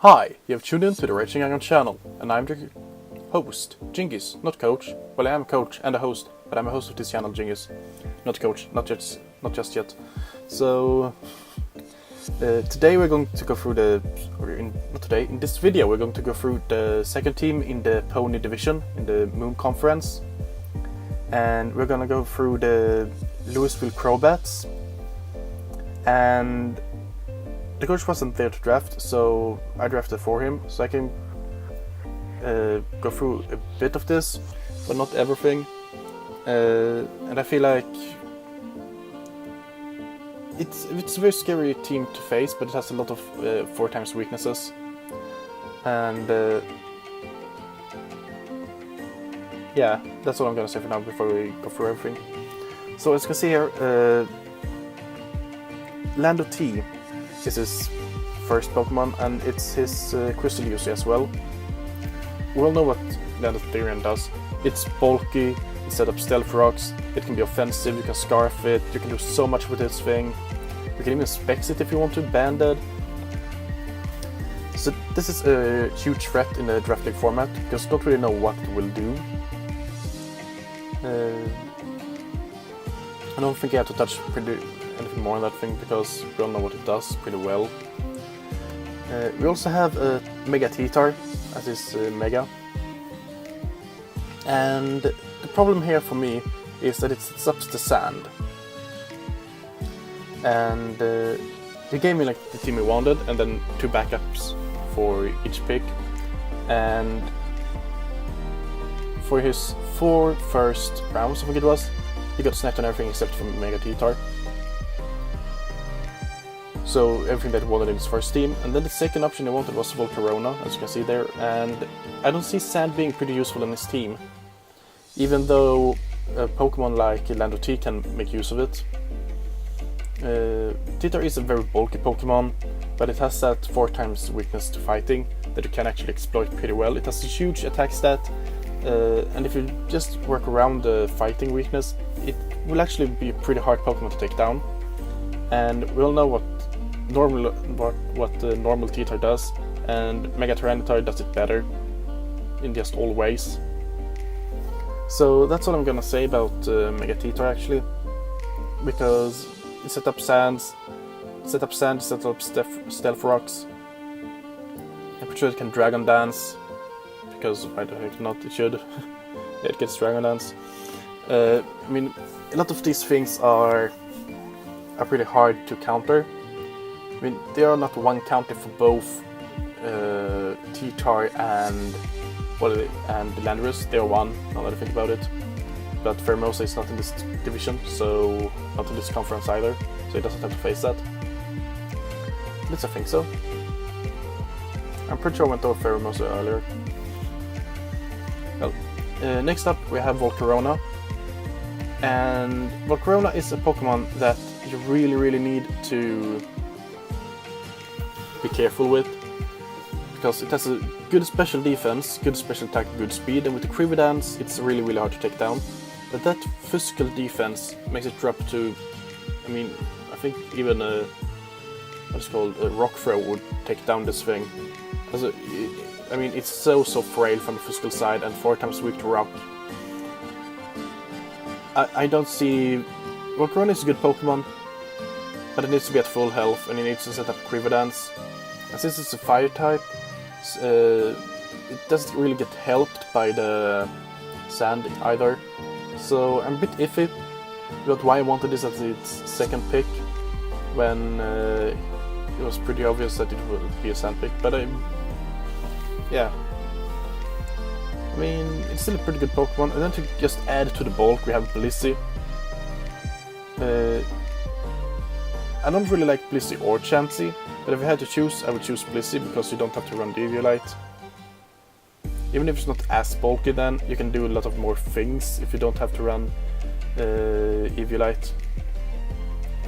Hi, you have tuned in to the Raging Aggron channel, and I'm the host, Djingis, not coach. Well, I am a coach and a host, but I'm a host of this channel, Djingis. Not coach, not just yet. So, today we're going to go through in this video we're going to go through the second team in the Pony division, in the Moon Conference. And we're gonna go through the Louisville Crobats. And the coach wasn't there to draft, so I drafted for him, so I can go through a bit of this, but not everything. And I feel like it's a very scary team to face, but it has a lot of 4x weaknesses. And yeah, that's all I'm gonna say for now before we go through everything. So as you can see here, Lando T is his first Pokemon, and it's his crystal user as well. We all know what Landitherian does. It's bulky, it sets up stealth rocks, it can be offensive, you can scarf it, you can do so much with this thing. You can even specs it if you want to, banded. So this is a huge threat in the draft league format, because you don't really know what it will do. I don't think I have to touch anything more on that thing, because we all know what it does pretty well. We also have a Mega T-Tar as his Mega. And the problem here for me is that it sets up the sand. And he gave me like the team he wanted, and then 2 backups for each pick. And for his 4 first rounds, I think it was, he got snapped on everything except for Mega T-Tar. So everything that he wanted in his first team. And then the second option he wanted was Volcarona, as you can see there. And I don't see Sand being pretty useful in his team, even though a Pokemon like Lando T can make use of it. T-Tar is a very bulky Pokemon, but it has that 4x weakness to fighting that you can actually exploit pretty well. It has a huge attack stat, and if you just work around the fighting weakness, it will actually be a pretty hard Pokemon to take down. And we all know what the normal T-Tar does, and Mega Tyranitar does it better in just all ways. So that's all I'm gonna say about Mega T-Tar actually, because it set up sand, set up stealth rocks. I'm pretty sure it can Dragon Dance, because why the heck not, it should. It gets Dragon Dance. I mean, a lot of these things are pretty hard to counter. I mean, they are not one counter for both T-Tar and Landorus. They are one, now that I think about it. But Pheromosa is not in this division, so not in this conference either, so he doesn't have to face that. At least I think so. I'm pretty sure I went over Pheromosa earlier. Well, next up we have Volcarona. And Volcarona is a Pokemon that you really need to be careful with, because it has a good special defense, good special attack, good speed, and with the Cribidance it's really hard to take down. But that physical defense makes it drop to, I mean, I think even what's called a Rock Throw would take down this thing. I mean, it's so frail from the physical side and 4x weak to Rock. I don't see... Volcarona is a good Pokemon, but it needs to be at full health, and it needs to set up Cribidance. And since it's a fire type, it doesn't really get helped by the sand either. So I'm a bit iffy about why I wanted this as its second pick, when it was pretty obvious that it would be a sand pick. But yeah. I mean, it's still a pretty good Pokemon. And then to just add to the bulk, we have Blissey. I don't really like Blissey or Chansey, but if I had to choose, I would choose Blissey, because you don't have to run Eviolite. Even if it's not as bulky, then you can do a lot of more things if you don't have to run Eviolite.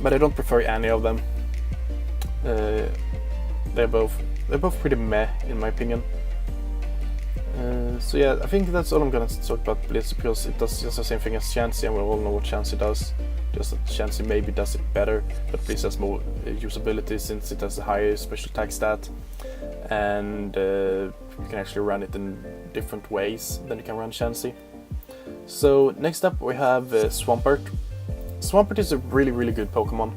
But I don't prefer any of them. They're both pretty meh in my opinion. So yeah, I think that's all I'm gonna talk about Blissey, because it does just the same thing as Chansey, and we all know what Chansey does. just that Chansey maybe does it better, but Blizz has more usability since it has a higher special attack stat, and you can actually run it in different ways than you can run Chansey. So next up we have Swampert. Swampert is a really good Pokemon,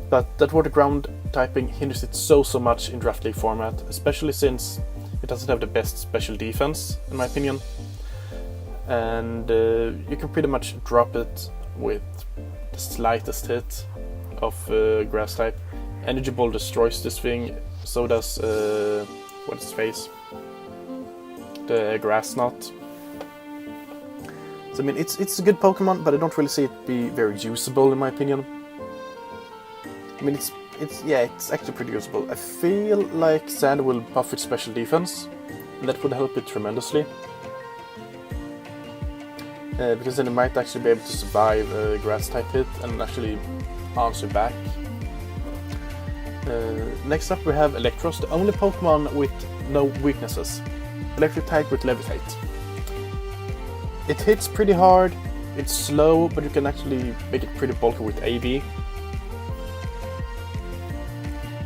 but that water ground typing hinders it so much in Draft League format, especially since it doesn't have the best special defense, in my opinion. And you can pretty much drop it with the slightest hit of grass type. Energy Ball destroys this thing, so does what's its face? The Grass Knot. So I mean, it's a good Pokemon, but I don't really see it be very usable in my opinion. I mean, it's actually pretty usable. I feel like Sand will buff its special defense, and that would help it tremendously. Because then it might actually be able to survive a grass type hit and actually answer back. Next up we have Electros, the only Pokemon with no weaknesses. Electric type with Levitate. It hits pretty hard, it's slow, but you can actually make it pretty bulky with AV.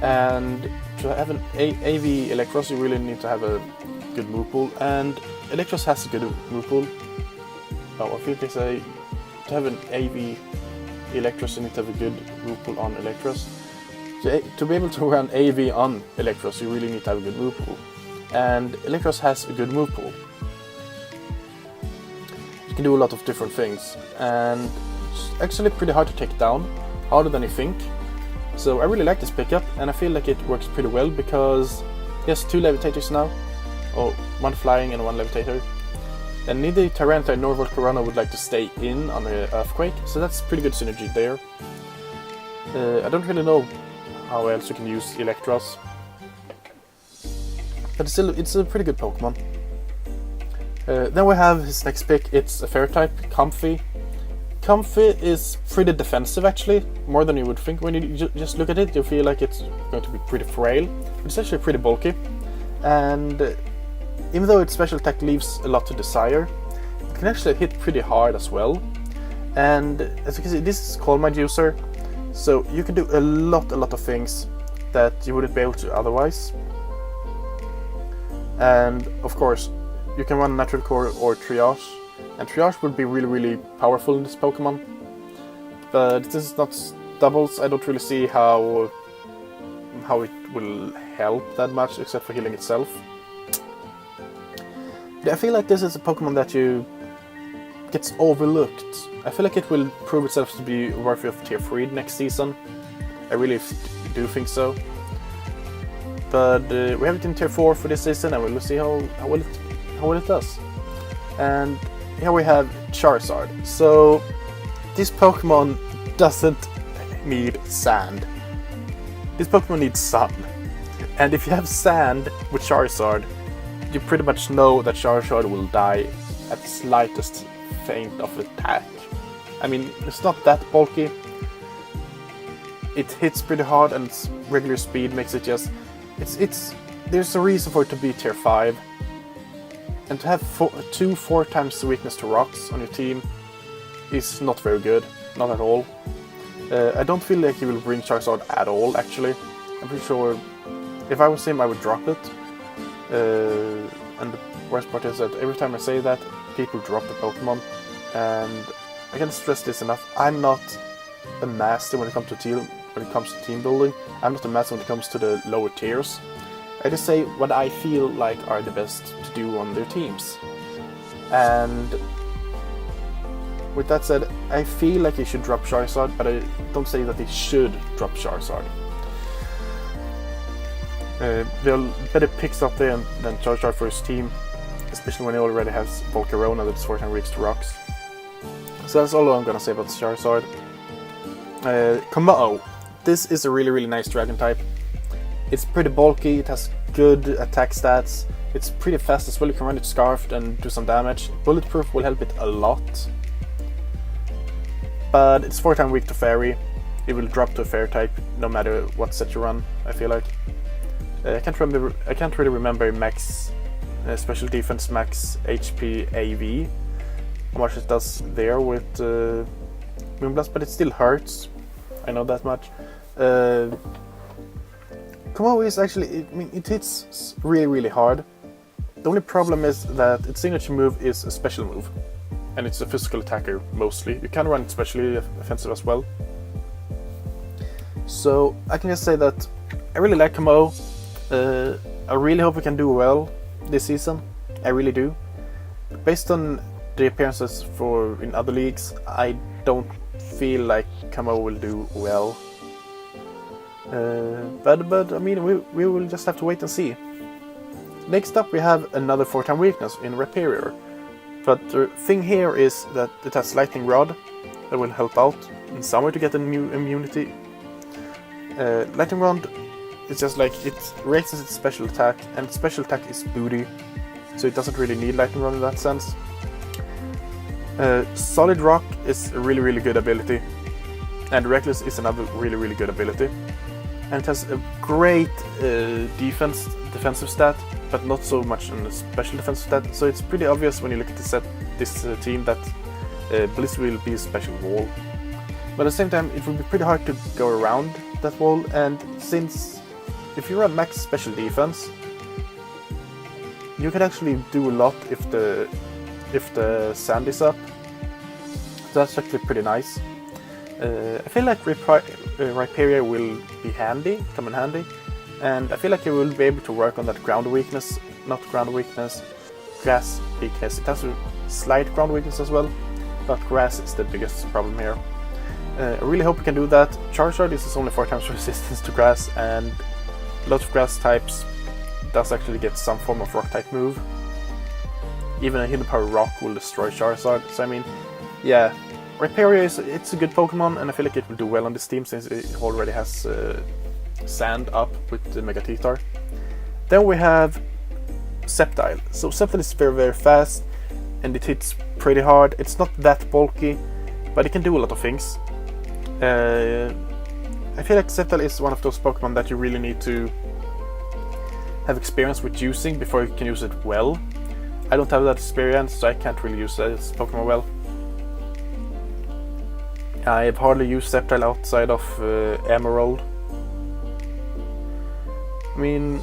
And to have an AV Electros, you really need to have a good move pool, and Electros has a good move pool. Oh, I feel they say to have an AV Electros, you need to have a good move pool on Electros. So, to be able to run AV on Electros, you really need to have a good move pool. And Electros has a good move pool. You can do a lot of different things, and it's actually pretty hard to take down, harder than you think. So I really like this pickup, and I feel like it works pretty well because he has 2 Levitators now, or 1 Flying and 1 Levitator. And neither Tyranitar nor Volcarona would like to stay in on the Earthquake, so that's pretty good synergy there. I don't really know how else you can use Electros, but still, it's a pretty good Pokemon. Then we have his next pick, it's a Fairy type, Comfey. Comfey is pretty defensive actually, more than you would think. When you just look at it, you feel like it's going to be pretty frail, but it's actually pretty bulky. And even though its special attack leaves a lot to desire, it can actually hit pretty hard as well. And as you can see, this is Call Mind user, so you can do a lot of things that you wouldn't be able to otherwise. And of course, you can run Natural Core or Triage, and Triage would be really powerful in this Pokemon. But this is not doubles, I don't really see how it will help that much, except for healing itself. I feel like this is a Pokemon that gets overlooked. I feel like it will prove itself to be worthy of Tier 3 next season. I really do think so. But we have it in Tier 4 for this season, and we'll see how well it does. And here we have Charizard. So this Pokemon doesn't need sand. This Pokemon needs sun. And if you have sand with Charizard, you pretty much know that Charizard will die at the slightest feint of attack. I mean, it's not that bulky. It hits pretty hard, and its regular speed makes it just... There's a reason for it to be Tier 5. And to have 4 times the weakness to rocks on your team is not very good. Not at all. I don't feel like he will bring Charizard at all, actually. I'm pretty sure if I was him, I would drop it. And the worst part is that every time I say that, people drop the Pokemon, and I can't stress this enough. I'm not a master when it comes to team building. I'm not a master when it comes to the lower tiers. I just say what I feel like are the best to do on their teams. And with that said, I feel like he should drop Charizard, but I don't say that he should drop Charizard. There are better picks out there than Charizard for his team, especially when he already has Volcarona that's 4 times weak to rocks. So that's all I'm gonna say about Charizard. Kommo. This is a really nice dragon type. It's pretty bulky, it has good attack stats, it's pretty fast as well. You can run it Scarfed and do some damage. Bulletproof will help it a lot. But it's 4 times weak to Fairy. It will drop to a Fairy type no matter what set you run, I feel like. I can't really remember max special defense, max HP, AV, how much it does there with Moonblast, but it still hurts. I know that much. Kumo is actually, I mean, it hits really, really hard. The only problem is that its signature move is a special move, and it's a physical attacker mostly. You can run it specially offensive as well. So I can just say that I really like Kumo. I really hope we can do well this season. I really do. Based on the appearances in other leagues, I don't feel like Kumo will do well. But I mean, we will just have to wait and see. Next up, we have another 4-time weakness in Rhyperior. But the thing here is that it has Lightning Rod that will help out in some way to get a new immunity. Lightning Rod is just like, it raises its special attack, and its special attack is booty, so it doesn't really need Lightning Rod in that sense. Solid Rock is a really, really good ability, and Reckless is another really, really good ability. And it has a great defensive stat, but not so much on the special defensive stat, so it's pretty obvious when you look at this team that Blizz will be a special wall. But at the same time, it will be pretty hard to go around that wall, and since if you run max special defense, you can actually do a lot if the sand is up. So that's actually pretty nice. I feel like Rhyperior will come in handy, and I feel like it will be able to work on that grass weakness. It has a slight ground weakness as well, but grass is the biggest problem here. I really hope we can do that. Charizard is only 4 times resistance to grass, and lots of grass types does actually get some form of rock type move. Even a hidden power rock will destroy Charizard, so I mean, yeah, Rhyperior it's a good Pokemon, and I feel like it will do well on this team since it already has sand up with the Mega T-Tar. Then we have Sceptile. So Sceptile is very, very fast, and it hits pretty hard. It's not that bulky, but it can do a lot of things. I feel like Sceptile is one of those Pokemon that you really need to have experience with using before you can use it well. I don't have that experience, so I can't really use this Pokemon well. I've hardly used Sceptile outside of Emerald. I mean,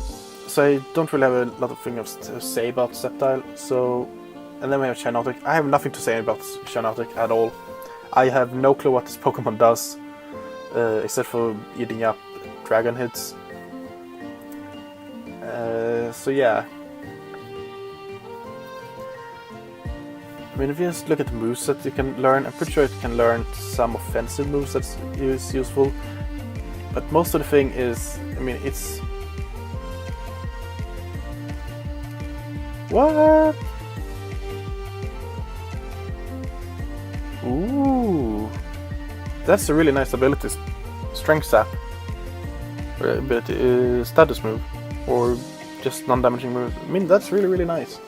so I don't really have a lot of things to say about Sceptile. So, and then we have Shiinotic. I have nothing to say about Shiinotic at all. I have no clue what this Pokemon does, except for eating up dragon hits. So yeah. I mean, if you just look at the moveset you can learn, I'm pretty sure it can learn some offensive moves that is useful. But most of the thing is, I mean, it's... What? Ooh, that's a really nice ability. Strength Sap. Ability, status move. Or just non-damaging move. I mean, that's really, really nice.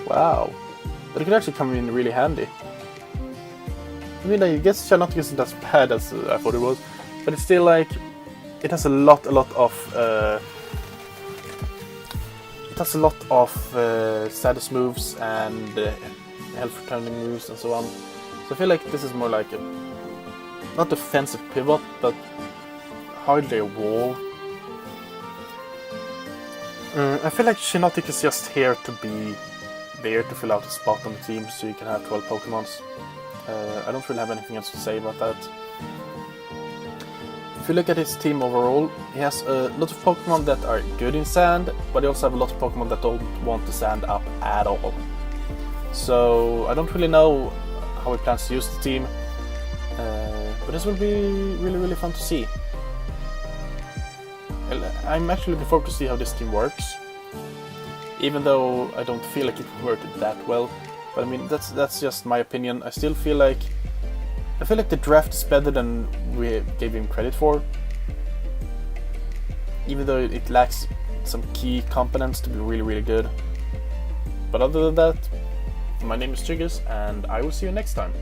Wow. But it could actually come in really handy. I mean, I guess Shiinotic isn't as bad as I thought it was. But it's still like... It has a lot of... status moves and health returning moves and so on. So I feel like this is more like a not defensive pivot, but hardly a wall. I feel like Shiinotic is just here to be there to fill out a spot on the team so you can have 12 Pokemons. I don't really have anything else to say about that. If you look at his team overall, he has a lot of Pokemon that are good in sand, but he also have a lot of Pokemon that don't want to sand up at all. So I don't really know how he plans to use the team, but this will be really, really fun to see. I'm actually looking forward to see how this team works, even though I don't feel like it worked that well. But I mean, that's just my opinion. I still feel like the draft is better than we gave him credit for, even though it lacks some key components to be really, really good. But other than that, my name is Djingis, and I will see you next time.